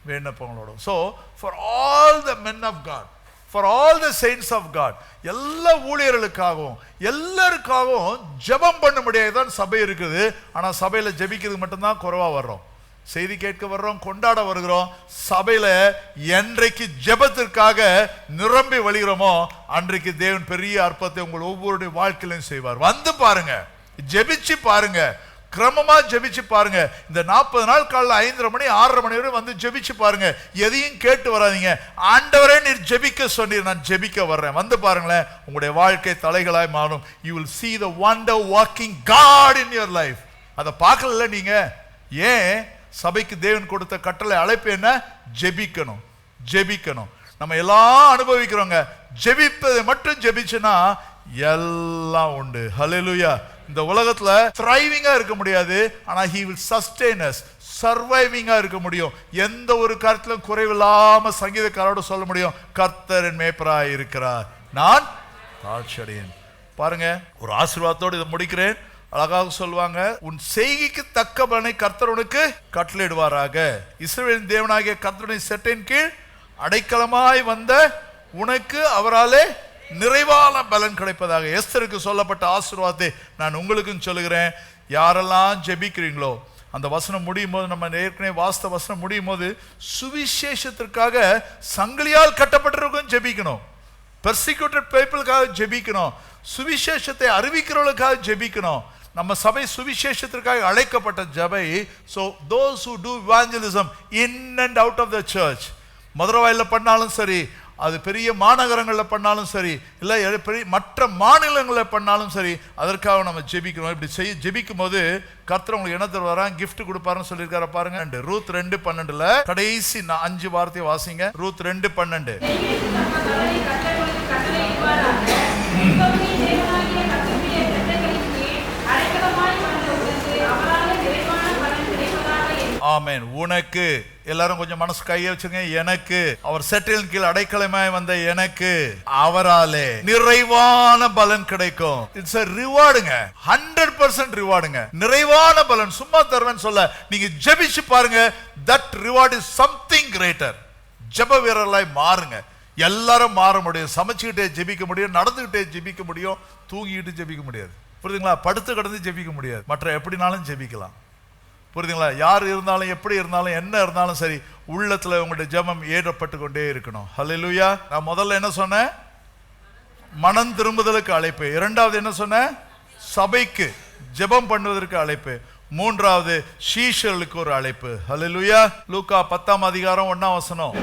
[SPEAKER 1] விண்ணப்பங்களோட. So for all the men of God, for all the saints of God, எல்லா ஊழியர்களுக்காகவும் எல்லாருக்காகவும் ஜெபம் பண்ண முடியாதுதான் சபை இருக்குது. ஆனா சபையில ஜெபிக்கிறது மட்டும்தான் குறைவா வர்றோம். செய்தி கேட்க வர்றோம், கொண்டாட வருகிறோம். சபையில என்றைக்கு ஜெபத்திற்காக நிரம்பி வழிகிறோமோ அன்றைக்கு தேவன் பெரிய அற்புதத்தை உங்கள் ஒவ்வொருடைய வாழ்க்கையிலும் செய்வார். வந்து பாருங்க, ஜெபிச்சு பாருங்க, கிரமமா ஜெபிச்சு பாருங்க. இந்த 40 நாள் காலைல 5:30 மணி 6:30 மணி வரை வந்து ஜெபிச்சு பாருங்க. எதையும் கேட்டு வராதீங்க. ஆண்டவரே நீர் ஜெபிக்க சொன்னீர், நான் ஜெபிக்க வர்றேன். வந்து பாருங்களேன், உங்களுடைய வாழ்க்கை தலைகளாய் மாறும். You will see the wonder working God in your life. அதை பார்க்கல நீங்க. ஏன்? சபைக்கு தேவன் கொடுத்த கட்டளை அழைப்பு என்ன? ஜெபிக்கணும், ஜெபிக்கணும். நம்ம எல்லாம் அனுபவிக்கிறோங்க. ஜெபிப்பதை மட்டும் ஜெபிச்சுனா எல்லாம் உண்டு. ஹல்லேலூயா. இந்த உலகத்துல த்ரைவிங்கா இருக்க முடியாது, ஆனா he will sustain us, சர்வைவிங்கா இருக்க முடியும். எந்த ஒரு காரியத்திலும் குறைவில்லாம சங்கீதக்காரோட சொல்ல முடியும், கர்த்தர் என் மேய்ப்பராய் இருக்கிறார், நான் தாழ்ச்சியடையேன். பாருங்க, ஒரு ஆசீர்வாதத்தோடு இதை முடிக்கிறேன். அழகாக சொல்லுவாங்க, உன் செய்கைக்கு தக்க பலனை கர்த்தர் உனக்கு கட்டளையிடுவாராக. இஸ்ரவேலின் தேவனாகிய கர்த்தருடைய செட்டையின் கீழ் அடைக்கலமாய் வந்த உனக்கு அவராலே நிறைவான பலன் கிடைப்பதாக. எஸ்தருக்கு சொல்லப்பட்ட ஆசீர்வாதத்தை நான் உங்களுக்கும் சொல்லுகிறேன். யாரெல்லாம் ஜெபிக்கிறீங்களோ, அந்த வசனம் முடியும் போது, நம்ம ஏற்கனவே வாஸ்த வசனம் முடியும் போது, சுவிசேஷத்திற்காக சங்கிலியால் கட்டப்பட்டிருக்கும் ஜெபிக்கணும், பெர்சிக்யூட்டட் பீப்புளுக்காக ஜெபிக்கணும், சுவிசேஷத்தை அறிவிக்கிறவர்களுக்காக ஜெபிக்கணும். நம்ம சபை சுவிசேஷத்திற்காக அழைக்கப்பட்ட சபை. So those who do evangelism in and out of the church, மதுரவாயில பண்ணாலும் சரி, அது பெரிய மாநகரங்களில் பண்ணாலும் சரி, இல்லை பெரிய மற்ற மாநிலங்களில் பண்ணாலும் சரி, அதற்காக நம்ம ஜெபிக்கணும். இப்படி ஜெபிக்கும் போது கர்த்தர் உங்களுக்கு என்ன தருவாராம்? கிஃப்ட் கொடுப்பாருன்னு சொல்லியிருக்காரு பாருங்க. ரூத் 2:12 கடைசி 5 வார்த்தையை வாசிங்க. ரூத் 2:12. ஆமென். உனக்கு, எல்லாரும் கொஞ்சம் மனசு கையை வச்சுங்க. எனக்கு, அவர் செட்டிலின் கீழ் அடைக்கலமாய் வந்த எனக்கு அவராலே நிறைவான பலன் கிடைக்கும். It's a ரிவார்டுங்க, 100% ரிவார்டுங்க. நிறைவான பலன் சும்மா தருவேன்னு சொல்ல, நீங்க ஜெபிச்சு பாருங்க. that reward is something greater. ஜெப வீரர்களாய் மாறுங்க. எல்லாரும் மாற முடியும். சமைச்சுக்கிட்டே ஜெபிக்க முடியும், நடந்துகிட்டே ஜெபிக்க முடியும், தூங்கிட்டு ஜெபிக்க முடியாது. புரியுதுங்களா? படுத்து கிடந்து ஜெபிக்க முடியாது. மற்ற எப்படினாலும் ஜெபிக்கலாம். புரியுதுங்களா? யார் இருந்தாலும், எப்படி இருந்தாலும், என்ன இருந்தாலும் சரி, உள்ளத்துல உங்களுடைய ஜெபம் ஏற்றப்பட்டு கொண்டே இருக்கணும். ஹல்லேலூயா. நான் முதல்ல என்ன சொன்னேன்? மனம் திரும்புதலுக்கு அழைப்பு. இரண்டாவது என்ன சொன்னேன்? சபைக்கு ஜெபம் பண்ணுவதற்கு அழைப்பு. மூன்றாவது சீஷர்களுக்கு ஒரு அழைப்பு. ஹல்லேலூயா. லூக்கா 10ஆம் அதிகாரம் 1ஆம் வசனம்.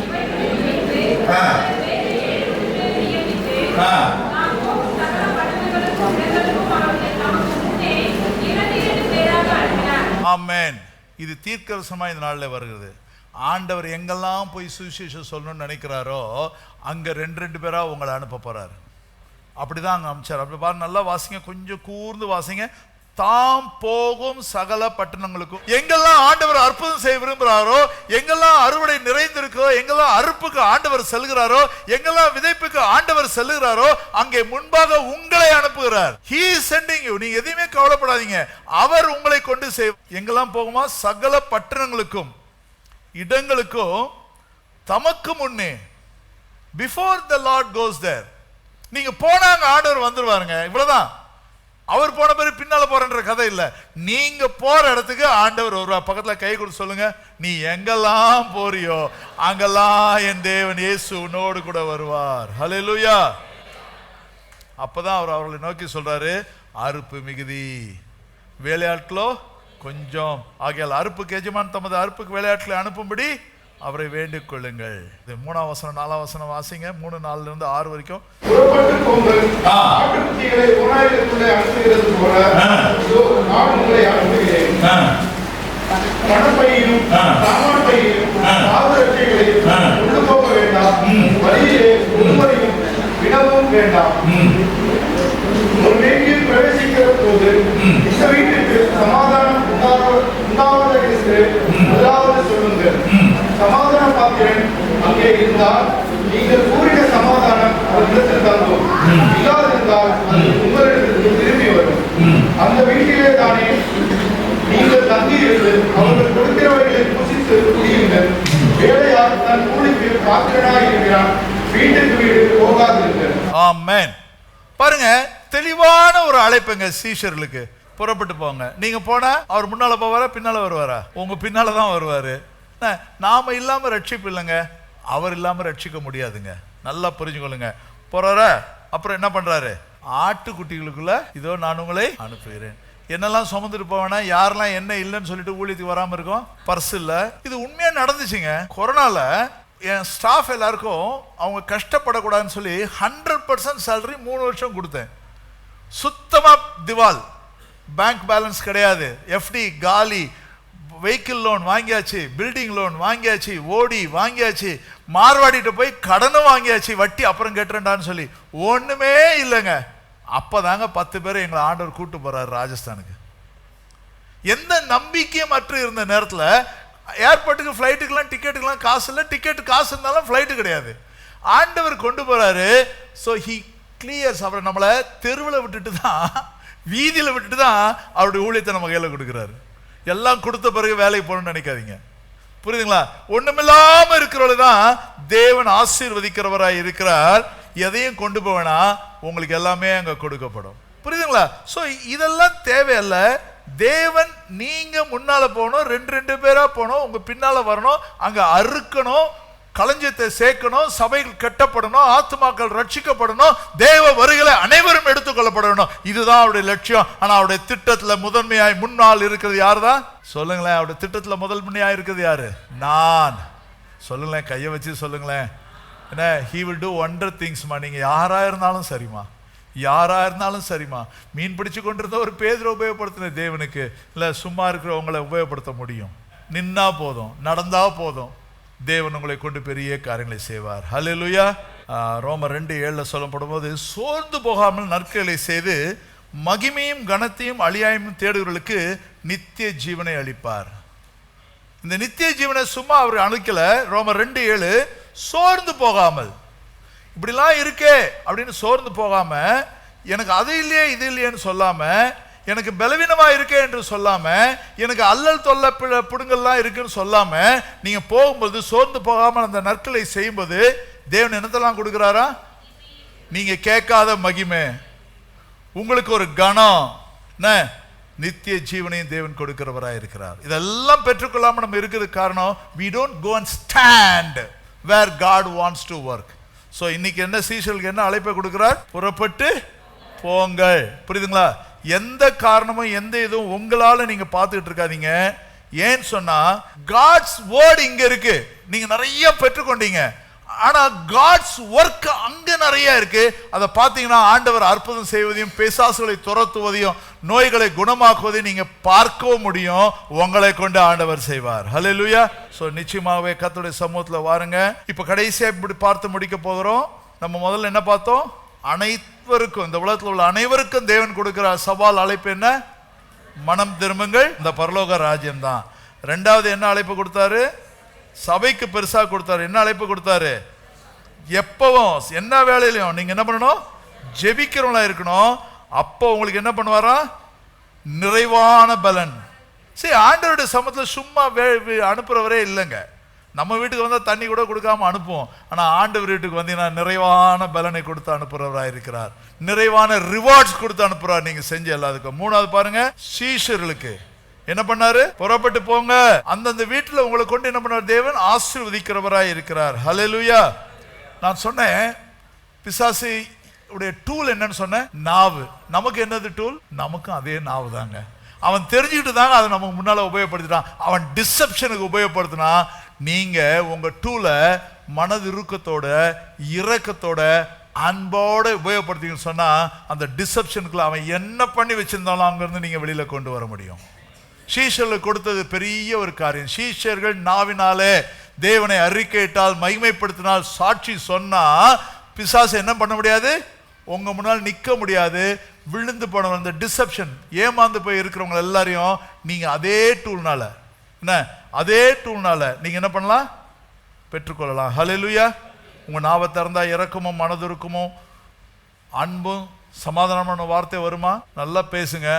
[SPEAKER 1] ஆமென். இது தீர்க்கதரிசனமா இந்த நாளில் வருகிறது. ஆண்டவர் எங்கெல்லாம் போய் சுவிசேஷம் சொல்லணும்னு நினைக்கிறாரோ அங்க 2 பேரா உங்களை அனுப்ப போறாரு. அப்படிதான் அங்க அனுப்பிச்சார். அப்படி பாருங்க, நல்லா வாசிங்க, கொஞ்சம் கூர்ந்து வாசிங்க. தாம் போகும் சகல பட்டணங்களுக்கும், எங்கெல்லாம் ஆண்டவர் அற்புதம் செய்ய விரும்புகிறாரோ, எங்கெல்லாம் அறுவடை நிறைந்திருக்கோ, எங்கெல்லாம் அறுப்புக்கு ஆண்டவர் செல்கிறாரோ, எங்கெல்லாம் விதைப்புக்கு ஆண்டவர் செல்கிறாரோ, அங்கே முன்பாக உங்களை அனுப்புகிறார். He is sending you. நீங்க எதையுமே கவலைப்படாதீங்க, அவர் உங்களை கொண்டு எங்கெல்லாம் போகுமா? சகல பட்டணங்களுக்கும் இடங்களுக்கும் தமக்கு முன்னே. Before the Lord goes there, நீங்க போனாங்க ஆண்டவர் வந்துருவாருங்க. இவ்வளவுதான். அவர் போன பிறகு பின்னால போறன்ற கதை இல்ல. நீங்க போற இடத்துக்கு ஆண்டவர் வருவார். பக்கத்துல கை கொடுத்து சொல்லுங்க, நீ எங்கெல்லாம் போறியோ அங்கெல்லாம் என் தேவன் இயேசு உன்னோடு கூட வருவார். ஹல்லேலூயா. அப்பதான் அவர் அவர்களை நோக்கி சொல்றாரு, அறுப்பு மிகுதி, வேலையாட்களோ கொஞ்சம். ஆகையால் அறுப்புக்கு எஜமான் தமது அறுப்புக்கு வேலையாட்களை அனுப்பும்படி அவரை வேண்டிக் கொள்ளுங்கள். 3ஆம் வசனம் 4ஆம் வசனம் வாசிங்க. 3:4 - 6 வரைக்கும்.
[SPEAKER 3] புறப்பட்டு போங்கள், ஆட்டுக்குட்டிகளை ஓநாய்களுக்குள்ளே அனுப்புகிறது போல நான் உங்களை அனுப்புகிறேன். பணப்பையும் சாமான் பையும் பாதரட்சைகளையும் கொண்டு போக வேண்டாம். வழியிலே ஒருவரையும் விடவும் வேண்டாம். ஒரு வீட்டில் பிரவேசிக்கிற போது இந்த வீட்டிற்கு சமாதானம் உண்டாவதாக முதலாவது சொல்லுங்கள். சமாதான பாத்திரன் அங்கே இருந்தால் நீங்கள் கூறின சமாதானம் அவரிடத்தில் தங்கும். இல்லாதிருந்தால் அது உங்களிடம் நீங்கள் தங்கியிருந்து அவர்கள் கொடுக்கிறவர்களை புசித்து குடியுங்கள். வேலையார் தன் கூலிக்கு பாத்திரனாய் இருக்கிறான், வீட்டுக்கு வீடு போகாதிருங்கள்.
[SPEAKER 1] ஆமென். பாருங்க, தெளிவான ஒரு அழைப்புங்க சீஷர்களுக்கு. புறப்பட்டு போங்க. நீங்க போனா அவர் முன்னால போவாரா பின்னால வருவாரா? உங்க பின்னால தான் வருவாரு. நாம இல்லாம ரட்சிப்பு இல்லைங்க, அவர் இல்லாம ரட்சிக்க முடியாதுங்க. நல்லா புரிஞ்சுக்கொள்ளுங்க. போறார அப்புறம் என்ன பண்றாரு? ஆட்டுக்குட்டிகளுக்குள்ள இதோ நான் உங்களை அனுப்புகிறேன். என்னெல்லாம் சுமந்துட்டு போவேனா, யாரெல்லாம் என்ன இல்லைன்னு சொல்லிட்டு ஊழியத்துக்கு வராம இருக்கும்? பர்ஸ் இல்ல. இது உண்மையா நடந்துச்சுங்க. கொரோனால என் ஸ்டாஃப் எல்லாருக்கும் அவங்க கஷ்டப்படக்கூடாதுன்னு சொல்லி 100% சேலரி 3 வருஷம் கொடுத்தேன். சுத்தமா திவால், பேங்க் பேலன்ஸ் கிடையாது, எஃப்டி காலி, வெஹிக்கிள் லோன் வாங்கியாச்சு, பில்டிங் லோன் வாங்கியாச்சு, ஓடி வாங்கியாச்சு, மார்வாடிட்டு போய் கடனும் வாங்கியாச்சு, வட்டி அப்புறம் கட்டுறேன்டான்னு சொல்லி ஒண்ணுமே இல்லைங்க. அப்பதாங்க 10 பேரை எங்களை ஆண்டவர் கூட்டு போறாரு ராஜஸ்தானுக்கு. எந்த நம்பிக்கையும் மற்ற இருந்த நேரத்தில் ஏர்போர்ட்டுக்கு ஃப்ளைட்டுக்கெல்லாம் டிக்கெட்டுக்கெல்லாம் காசு இல்லை, டிக்கெட் காசு இருந்தாலும் ஃப்ளைட்டு கிடையாது. ஆண்டவர் கொண்டு போறாரு. So he clears. அவரை நம்மளை தெருவில் விட்டுட்டு தான், வீதியில் விட்டுட்டு தான் அவருடைய ஊழியத்தை நம்ம கையில் கொடுக்குறாரு. எல்லாம் கொடுத்த பிறகு வேலைக்கு போகணும்னு நினைக்காதீங்க. புரியுதுங்களா? ஒண்ணுமில்லாம இருக்கிறவர்கள் தான் தேவன் ஆசீர்வதிக்கிறவராய் இருக்கிறார். எதையும் கொண்டு போவேனா உங்களுக்கு எல்லாமே அங்க கொடுக்கப்படும். புரியுதுங்களா? சோ இதெல்லாம் தேவையில்ல. தேவன் நீங்க முன்னால போகணும், 2 பேரா போகணும், உங்க பின்னால வரணும், அங்க அறுக்கணும், களஞ்சியத்தை சேர்க்கணும், சபைகள் கட்டப்படணும், ஆத்துமாக்கள் ரட்சிக்கப்படணும், தேவ வருகளை அனைவரும் எடுத்துக்கொள்ளப்படணும். இதுதான் அவருடைய லட்சியம். ஆனா அவருடைய திட்டத்துல முதன்மையாய் முன்னால் இருக்கிறது யாரு தான்? சொல்லுங்களேன். அவருடைய திட்டத்துல முதல் முன்னையா இருக்கிறது யாரு? நான். சொல்லுங்களேன், கையை வச்சு சொல்லுங்களேன். என்ன, he will do wonder things மா. நீங்க யாரா இருந்தாலும் சரிமா, யாரா இருந்தாலும் சரிமா. மீன் பிடிச்சு கொண்டிருந்த ஒரு பேதுரை உபயோகப்படுத்தின தேவனுக்கு இல்ல சும்மா இருக்கிறவங்களை உபயோகப்படுத்த முடியும். நின்னா போதும், நடந்தா போதும், தேவன் உங்களை கொண்டு பெரிய காரியங்களை செய்வார். ஹல்லேலூயா. ரோமர் 2:7 சொல்லப்படும் போது, சோர்ந்து போகாமல் நற்களை செய்து மகிமையும் கனத்தையும் அழியாமையும் தேடுகிறவர்களுக்கு நித்திய ஜீவனை அளிப்பார். இந்த நித்திய ஜீவனை சும்மா அவர் அளிக்கல. ரோமர் 2:7 சோர்ந்து போகாமல், இப்படிலாம் இருக்கே அப்படின்னு சோர்ந்து போகாம, எனக்கு அது இல்லையே இது இல்லையேன்னு சொல்லாம, எனக்கு பலவீனமா இருக்கே என்று சொல்லாம, எனக்கு அல்லல் தொல்லை புடுங்கல்லாம் இருக்குன்னு சொல்லாம, நீங்க போகும்போது சோர்ந்து போகாமல் அந்த நற்களை செய்யும்போது தேவன் என்னத்தெல்லாம் கொடுக்கிறாரா? நீங்க கேட்காத மகிமை, உங்களுக்கு ஒரு கணம், நித்திய ஜீவனையும் தேவன் கொடுக்கிறவராக இருக்கிறார். இதெல்லாம் பெற்றுக்கொள்ளாம நம்ம இருக்குது காரணம், we don't go and stand where God wants to work. So இன்னைக்கு என்ன சீஷர்களுக்கு என்ன அழைப்பை கொடுக்கிறார்? புறப்பட்டு போங்கள். புரியுதுங்களா? எந்த காரணமும் எந்த இதுவும் உங்களால நீங்க பார்த்துக்கிட்டு இருக்காதீங்க. ஏன்னு சொன்னா காட்ஸ் வேர்ட் இங்க இருக்கு, நீங்க நிறைய பெற்றுக்கொண்டீங்க. ஆனா காட்ஸ் ஒர்க் அங்க நிறைய இருக்கு. அதை பார்த்தீங்கன்னா ஆண்டவர் அற்புதம் செய்வதையும், பிசாசுகளை துரத்துவதையும், நோய்களை குணமாக்குவதையும் நீங்க பார்க்கவும் முடியும். உங்களை கொண்டு ஆண்டவர் செய்வார். ஹல்லேலூயா. சோ நிச்சயமாகவே கர்த்தருடைய சமூகத்துல வாருங்க. இப்ப கடைசியா இப்படி பார்த்து முடிக்க போகிறோம். நம்ம முதல்ல என்ன பார்த்தோம்? அனைவருக்கும், இந்த உலகத்தில் உள்ள அனைவருக்கும் தேவன் கொடுக்கிற சவால் அழைப்பு என்ன? மனம் திரும்புங்கள், இந்த பரலோக ராஜ்யம் தான். 2வது என்ன அழைப்பு கொடுத்தாரு? சபைக்கு பெருசா கொடுத்தாரு. என்ன அழைப்பு கொடுத்தாரு? எப்பவும் என்ன வேலையிலையும் நீங்க என்ன பண்ணணும்? ஜெபிக்கிறவங்களா இருக்கணும். அப்போ உங்களுக்கு என்ன பண்ணுவாரா? நிறைவான பலன். சரி, ஆண்டவருடைய சமூகத்தில் சும்மா அனுப்புறவரே இல்லைங்க. நம்ம வீட்டுக்கு வந்தால் தண்ணி கூட கொடுக்காம அனுப்புவோம். ஆனால் ஆண்டவர் வீட்டுக்கு வந்தீங்கன்னா நிறைவான பலனை கொடுத்து அனுப்புறவராக இருக்கிறார். நிறைவான ரிவார்ட்ஸ் கொடுத்து அனுப்புறார் நீங்க செஞ்ச எல்லாத்துக்கும். 3வது பாருங்க, சீஷர்களுக்கு என்ன பண்ணாரு? புறப்பட்டு போங்க. அந்தந்த வீட்டில் உங்களை கொண்டு என்ன பண்ணார்? தேவன் ஆசீர்வதிக்கிறவராய் இருக்கிறார். ஹல்லேலூயா. நான் சொன்னேன் பிசாசு உடைய டூல் என்னன்னு சொன்னேன்? நாவு. நமக்கு என்னது டூல்? நமக்கும் அதே நாவு தாங்க. அவன் தெரிஞ்சுக்கிட்டு தாங்க அதை நமக்கு முன்னால உபயோகப்படுத்திட்டான். அவன் டிசெப்ஷனுக்கு உபயோகப்படுத்தினா, நீங்க உங்க டூலை மனது இறுக்கத்தோட, இரக்கத்தோட, அன்போட உபயோகப்படுத்திங்கன்னு சொன்னா, அந்த டிசெப்ஷனுக்குள்ள அவன் என்ன பண்ணி வச்சிருந்தாலும் அங்கிருந்து நீங்க வெளியில கொண்டு வர முடியும். சீஷர்களுக்கு கொடுத்தது பெரிய ஒரு காரியம். சீஷர்கள் நாவினாலே தேவனை அறிக்கையிட்டால், மகிமைப்படுத்தினால், சாட்சி சொன்னா, பிசாசு என்ன பண்ண முடியாது? உங்க முன்னால் நிக்க முடியாது. விழுந்து போன அந்த டிசெப்ஷன், ஏமாந்து போய் இருக்கிறவங்க எல்லாரையும் நீங்க அதே டூல்னால, என்ன அதே டூல்னால நீங்க என்ன பண்ணலாம்? பெற்றுக்கொள்ளலாம். ஹல்லேலூயா. உங்க நாவை திறந்தா இரக்கமும் மனதுருக்கமும் அன்பும் சமாதானமான வார்த்தை வருமா? நல்லா பேசுங்க.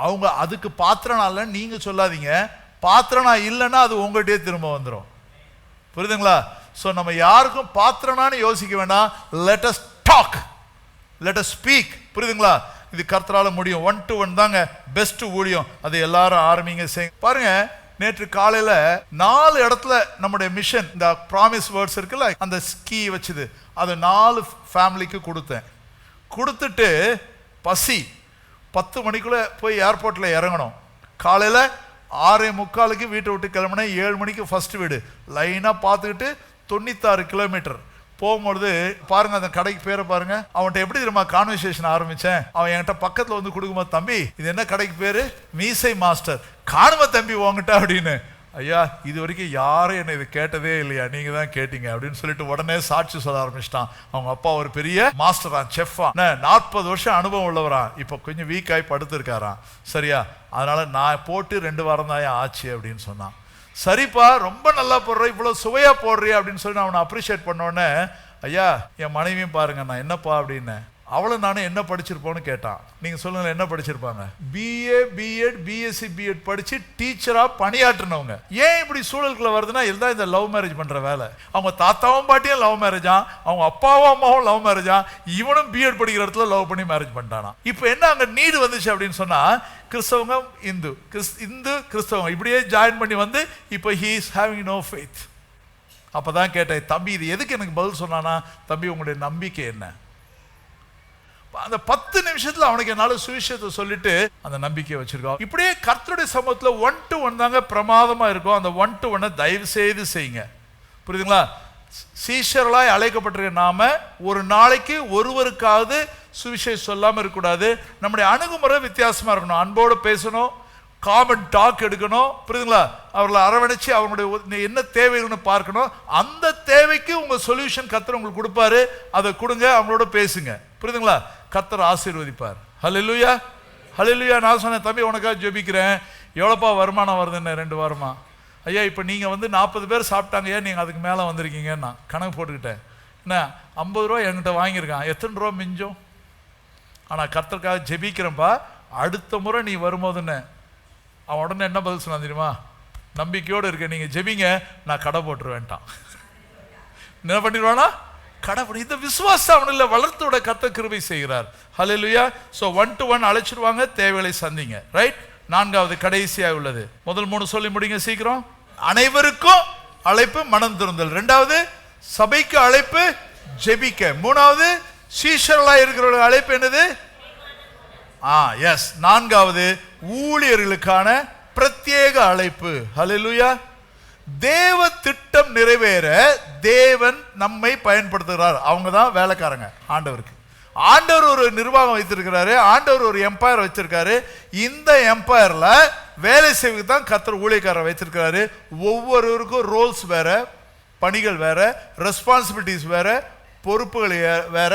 [SPEAKER 1] அவங்க அதுக்கு பாத்திரம் இல்ல நீங்க சொல்லாதீங்க, பாத்திரனா இல்லைன்னா அது உங்கள்கிட்டயே திரும்ப வந்துடும். புரியுதுங்களா? ஸோ நம்ம யாருக்கும் பாத்திரனான்னு யோசிக்க வேண்டாம். Let us talk, let us speak. புரியுதுங்களா? இது கர்த்தரால முடியும். 1-to-1 தாங்க பெஸ்ட் ஊழியம். அது எல்லாரும் ஆரம்பிங்க செய்யுங்க. பாருங்க, நேற்று காலையில 4 இடத்துல நம்முடைய மிஷன், இந்த ப்ராமிஸ் வேர்ட்ஸ் இருக்குல்ல, அந்த ஸ்கீ வச்சுது, அது 4 ஃபேமிலிக்கு கொடுத்தேன். கொடுத்துட்டு பசி 10 மணிக்குள்ள போய் ஏர்போர்ட்ல இறங்கணும். காலையில 6:45 வீட்டை விட்டு கிளம்புனேன். 7 மணிக்கு ஃபர்ஸ்ட் வீடு லைனா பார்த்துக்கிட்டு 96 கிலோமீட்டர் போகும்பொழுது பாருங்க, அந்த கடைக்கு பேரை பாருங்க. அவன்கிட்ட எப்படி தெரியுமா கான்வர்சேஷன் ஆரம்பிச்சேன்? அவன் என்கிட்ட பக்கத்துல வந்து கொடுக்கும்போது, தம்பி இது என்ன கடைக்கு பேரு? மீசை மாஸ்டர். காணும தம்பி உங்ககிட்ட அப்படின்னு. ஐயா, இது வரைக்கும் யாரும் என்ன இது கேட்டதே இல்லையா, நீங்க தான் கேட்டீங்க அப்படின்னு சொல்லிட்டு உடனே சாட்சி சொல்ல ஆரம்பிச்சிட்டான். அவங்க அப்பா ஒரு பெரிய மாஸ்டரா, செஃப்பா, 40 வருஷம் அனுபவம் உள்ளவரா, இப்ப கொஞ்சம் வீக் ஆகி படுத்திருக்காராம். சரியா? அதனால நான் போட்டு 2 வாரம் தான் ஆச்சு அப்படின்னு சொன்னான். சரிப்பா, ரொம்ப நல்லா போடுற, இவ்வளவு சுவையா போடுறியா அப்படின்னு சொல்லி நான் அவனை அப்ரிஷியேட் பண்ணோடனே, ஐயா என் மனைவியும் பாருங்க நான் என்னப்பா அப்படின்னு, அவளும் நானும் என்ன படிச்சிருப்போன்னு கேட்டான். நீங்க சொல்லுங்க என்ன படிச்சிருப்பாங்க? BA B.Ed BSc B.Ed படிச்சு டீச்சரா பணியாற்றினவங்க. ஏன் இப்படி சூழலுக்குள்ள வருதுன்னா, இதுதான் இந்த லவ் மேரேஜ் பண்ற வேலை. அவங்க தாத்தாவும் பாட்டியும் லவ் மேரேஜா, அவங்க அப்பாவும் அம்மாவும் லவ் மேரேஜா, இவனும் B.Ed படிக்கிற இடத்துல லவ் பண்ணி மேரேஜ் பண்ணிட்டானா. இப்போ என்ன அங்க நீடு வந்துச்சு அப்படின்னு சொன்னா, கிறிஸ்தவங்க இந்து, இந்து கிறிஸ்தவங்க இப்படியே ஜாயின் பண்ணி வந்து இப்போ he is having no faith. அப்பதான் கேட்டேன், தம்பி இது எதுக்கு எனக்கு பதில் சொன்னானா? தம்பி உங்களுடைய நம்பிக்கை என்ன? அந்த 10 நிமிஷத்துல அவனுக்கு என்னால சுவிசேஷத்தை சொல்லிட்டு அந்த நம்பிக்கையை வச்சிருக்கோம். இப்படியே கர்த்தருடைய சமூகத்துல 1-to-1 தாங்க பிரமாதமா இருக்கும். அந்த 1-to-1 தயவு செய்து செய்யுங்க. புரியுதுங்களா? சீஷர்களாய் அழைக்கப்பட்டிருக்க நாம ஒரு நாளைக்கு ஒருவருக்காவது சுவிசேஷம் சொல்லாம இருக்கக்கூடாது. நம்முடைய அணுகுமுறை வித்தியாசமா இருக்கணும். அன்போடு பேசணும், காமன் டாக் எடுக்கணும். புரியுதுங்களா? அவர்களை அரவணைச்சு அவங்களுடைய என்ன தேவைகள்னு பார்க்கணும். அந்த தேவைக்கு உங்க சொல்யூஷன் கர்த்தர் உங்களுக்கு கொடுப்பாரு. அதை கொடுங்க, அவங்களோட பேசுங்க. புரியுதுங்களா? கர்த்தர் ஆசீர்வதிப்பார். ஹல்லேலூயா, ஹல்லேலூயா. நான் சொன்னேன், தம்பி உனக்காக ஜெபிக்கிறேன். எவ்வளோப்பா வருமானம் வருதுன்னு 2 வாரமா. ஐயா இப்போ நீங்கள் வந்து 40 பேர் சாப்பிட்டாங்க, ஏன் நீங்கள் அதுக்கு மேலே வந்திருக்கீங்க? நான் கணக்கு போட்டுக்கிட்டேன். என்ன 50 ரூபா என்கிட்ட வாங்கியிருக்கான், எத்தனை ரூபா மிஞ்சும்? ஆனால் கர்த்தருக்காக ஜெபிக்கிறேன்ப்பா, அடுத்த முறை நீ வரும்போதுன்னு. அவன் உடனே என்ன பதில் சொன்னான் தெரியுமா? நம்பிக்கையோடு இருக்க, நீங்கள் ஜெபிங்க, நான் கடை போட்டுருவேன்ட்டான். என்ன பண்ணிடுவானா? கடை போட்டு. இந்த விசுவாசம் அவனில் வளர்த்தோட கர்த்தர் கிருபை செய்கிறார். ஹல்லேலூயா. ஸோ 1-to-1 அழைச்சிடுவாங்க, தேவைகளை சந்திங்க. ரைட்? 4வது கடைசியாக உள்ளது. முதல் 3 சொல்லி முடிங்க சீக்கிரம். அனைவருக்கும் அழைப்பு மனம் திருந்தல். 2வது சபைக்கு அழைப்பு ஜெபிக்க. 3வது சீஷர்களாக இருக்கிறவர்கள் அழைப்பு என்னது? எஸ். 4வது ஊழியர்களுக்கான பிரத்யேக அழைப்பு. ஹல்லேலூயா. தேவ திட்டம் நிறைவேற தேவன் நம்மை பயன்படுத்துகிறார். அவங்க தான் வேலைக்காரங்க ஆண்டவருக்கு. ஆண்டவர் ஒரு நிர்வாகம் வைத்திருக்கிறாரு, ஆண்டவர் ஒரு எம்பையர் வச்சிருக்காரு. இந்த எம்பையர்ல வேலை செய்வதற்கு தான் கர்த்தர் ஊழியக்காரர் வைத்திருக்கிறாரு. ஒவ்வொருவருக்கும் ரோல்ஸ் வேற, பணிகள் வேற, ரெஸ்பான்சிபிலிட்டிஸ் வேற, பொறுப்புகள் வேற,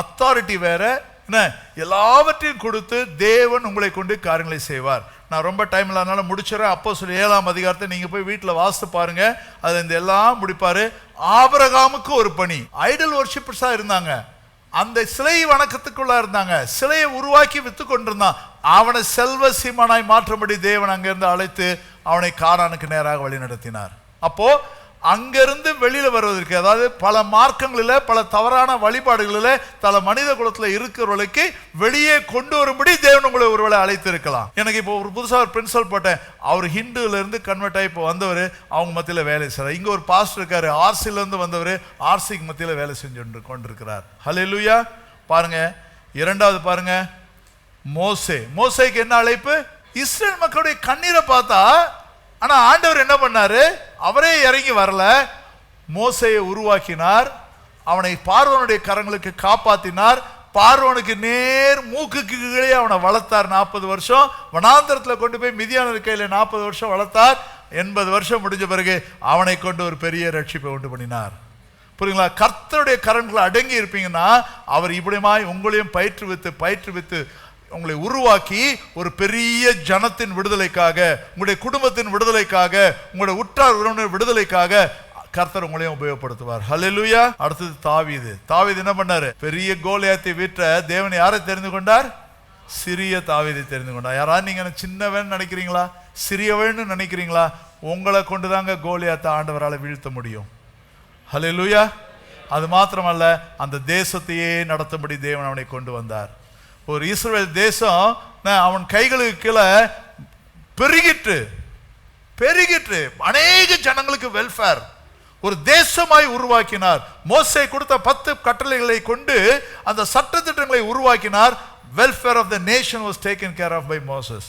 [SPEAKER 1] அத்தாரிட்டி வேற, என்ன எல்லாவற்றையும் கொடுத்து தேவன் உங்களை கொண்டு காரியங்களை செய்வார். நான் ரொம்ப டைம் இல்லாதனால முடிச்சிடறேன். அப்போஸ்தலர் 7ஆம் அதிகாரத்தை நீங்க போய் வீட்டில் வாசித்து பாருங்க. அது இந்த எல்லாம் முடிப்பாரு. ஆபிரகாமுக்கு ஒரு பணி. ஐடல் வர்ஷிப்பர்ஸா இருந்தாங்க, அந்த சிலை வணக்கத்துக்குள்ள இருந்தாங்க, சிலையை உருவாக்கி வித்து கொண்டிருந்தான். அவனை செல்வ சீமானாய் மாற்றும்படி தேவன் அங்கிருந்து அழைத்து அவனை கானானுக்கு நேராக வழி நடத்தினார். அப்போ அங்கிருந்து வெளியில வருவதற்கு, அதாவது பல மார்க்கங்களில் பல தவறான வழிபாடுகளில் பல மனித குலத்தில் இருக்கிறவர்களுக்கு வெளியே கொண்டு வரும்படி தேவன் உங்களை ஒருவேளை அழைத்து இருக்கலாம். எனக்கு இப்போ ஒரு புதுசாக ஒரு பிரின்சிபல் போட்டேன். அவர் ஹிந்துல இருந்து கன்வெர்ட் ஆகி இப்போ வந்தவர், அவங்க மத்தியில் வேலை செய்கிறார். இங்கே ஒரு பாஸ்டர் இருக்காரு, ஆர்சில இருந்து வந்தவர், ஆர்சிக்கு மத்தியில் வேலை செஞ்சு கொண்டிருக்கிறார். ஹல்லேலூயா. பாருங்க 2வது பாருங்க, மோசேக்கு என்ன அழைப்பு? இஸ்ரேல் மக்களுடைய கண்ணீரை பார்த்தா, ஆனா ஆண்டவர் என்ன பண்ணாரு? அவரே இறங்கி வரல, மோசேயை உருவாக்கினார், அவனை பார்வோனுடைய கரங்களுக்கு காப்பாத்தினார், பார்வோனுக்கு நேர் மூக்குக்கு கீழே அவனை வளர்த்தார். 40 வருஷம் வனாந்தரத்தில் கொண்டு போய் மிதியானர் கையில 40 வருஷம் வளர்த்தார். 80 வருஷம் முடிஞ்ச பிறகு அவனை கொண்டு ஒரு பெரிய ரட்சிப்பை உண்டு பண்ணினார். புரியுங்களா? கர்த்தருடைய கரங்களை அடங்கி இருப்பீங்கன்னா அவர் இப்படிமாய் உங்களையும் பயிற்றுவித்து உங்களை உருவாக்கி ஒரு பெரிய ஜனத்தின் விடுதலைக்காக, உங்களுடைய குடும்பத்தின் விடுதலைக்காக, உங்களுடைய உற்றார் உறவினர் விடுதலைக்காக கர்த்தர் உங்களையும் உபயோகப்படுத்துவார். ஹல்லேலூயா. அடுத்தது தாவீது என்ன பண்ணாரு? பெரிய கோலியாத்தை வீட்ட தேவன் யாரை தெரிந்து கொண்டார்? சிறிய தாவீதை தெரிந்து கொண்டார். யாராவது நீங்க சின்னவன் நினைக்கிறீங்களா, சிறியவன் நினைக்கிறீங்களா? உங்களை கொண்டுதாங்க கோலியாத்தை ஆண்டவரால் வீழ்த்த முடியும். ஹல்லேலூயா. அது மாத்திரமல்ல, அந்த தேசத்தையே நடத்தும்படி தேவன் அவனை கொண்டு வந்தார். ஒரு இஸ்ரவேல் தேசம் அவன் கைகளுக்கு கீழே பெருகிட்டு அநேக ஜனங்களுக்கு வெல்ஃபேர் ஒரு தேசமாய் உருவாக்கினார். மோசே கொடுத்த 10 கட்டளைகளை கொண்டு அந்த சட்டத்திட்டங்களை உருவாக்கினார். Welfare of the nation was taken care of by Moses.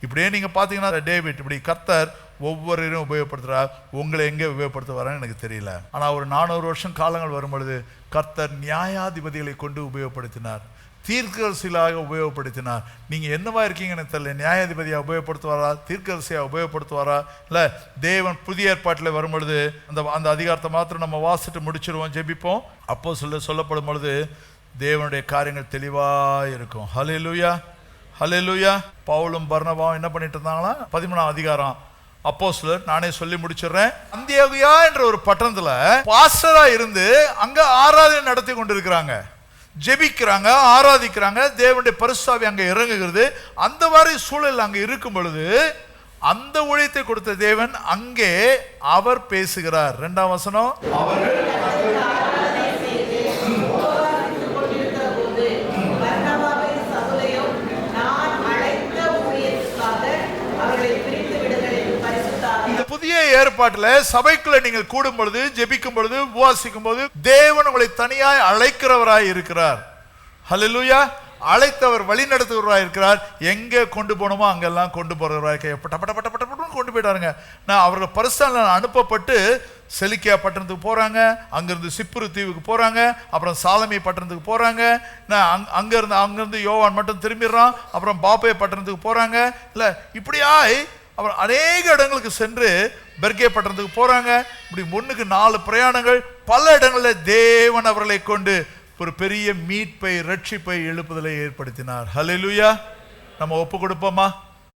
[SPEAKER 1] இப்படியே நீங்க பாத்தீங்கன்னா டேவிட் இப்படி கர்த்தர் ஒவ்வொருவரையும் உபயோகப்படுத்துறார். உங்களை எங்கே உபயோகப்படுத்த வரேன்னு எனக்கு தெரியல. ஆனா ஒரு 400 வருஷம் காலங்கள் வரும் பொழுது கர்த்தர் நியாயாதிபதிகளை கொண்டு உபயோகப்படுத்தினார், தீர்க்கதரிசிகளாக உபயோகப்படுத்தினார். நீங்க என்னவா இருக்கீங்கன்னு தெரியல. நியாயாதிபதியா உபயோகப்படுத்துவாரா, தீர்க்கதரிசியா உபயோகப்படுத்துவாரா? இல்ல தேவன் புதிய ஏற்பாட்டில் வரும் பொழுது அந்த அதிகாரத்தை மாத்திரம் நம்ம வாசிட்டு முடிச்சிருவோம், ஜெபிப்போம். அப்போ சொல்லப்படும் பொழுது தேவனுடைய காரியங்கள் தெளிவா இருக்கும். ஹல்லேலூயா, ஹல்லேலூயா. பவுலும் பர்னபாவும் என்ன பண்ணிட்டு இருந்தாங்களா? 13ஆம் அதிகாரம் அப்போஸ்தலர், நானே சொல்லி முடிச்சிடுறேன். அந்தியோகியா என்ற ஒரு பட்டணத்துல பாஸ்டரா இருந்து அங்க ஆராதனை நடத்தி கொண்டிருக்கிறாங்க, ஜெபிக்கிறாங்க, ஆராதிக்கிறாங்க, தேவனுடைய பரிசுத்தாவி அங்க இறங்குகிறது. அந்த மாதிரி சூழல் அங்க இருக்கும் பொழுது அந்த ஊழியத்தை கொடுத்த தேவன் அங்கே அவர் பேசுகிறார். 2ஆம் வசனம், புதிய ஏற்பாட்டில் சபைக்குள்ள நீங்கள் கூடும் பொழுது, ஜெபிக்கும் பொழுது, உபவாசிக்கும் போது தேவன் உங்களை தனியாய் அழைக்கிறவராய் இருக்கிறார். ஹல்லேலூயா. அழைத்தவர் வழி நடத்துகிறவராய் இருக்கிறார். எங்கே கொண்டு போகணுமோ அங்கெல்லாம் கொண்டு போறவராய் கொண்டு போயிட்டாருங்க. நான் அவர்கள் பரிசுத்தால அனுப்பப்பட்டு செலிக்கியா பட்டணத்துக்கு போறாங்க, அங்கிருந்து சிப்ரு தீவுக்கு போறாங்க, அப்புறம் சாலமி பட்டணத்துக்கு போறாங்க. நான் அங்கிருந்து யோவான் மட்டும் திரும்பிடுறான், அப்புறம் பாப்பே பட்டணத்துக்கு போறாங்க. இல்ல இப்படியாய் அப்புறம் அநேக இடங்களுக்கு சென்று பெர்கே பட்டணத்துக்கு போறாங்க. இப்படி 1க்கு 4 பிரயாணங்கள், பல இடங்களில் தேவன் அவர்களை கொண்டு ஒரு பெரிய மீட்பை, ரட்சிப்பை, எழுப்புதலை ஏற்படுத்தினார். ஹல்லேலூயா. நம்ம ஒப்பு கொடுப்போமா?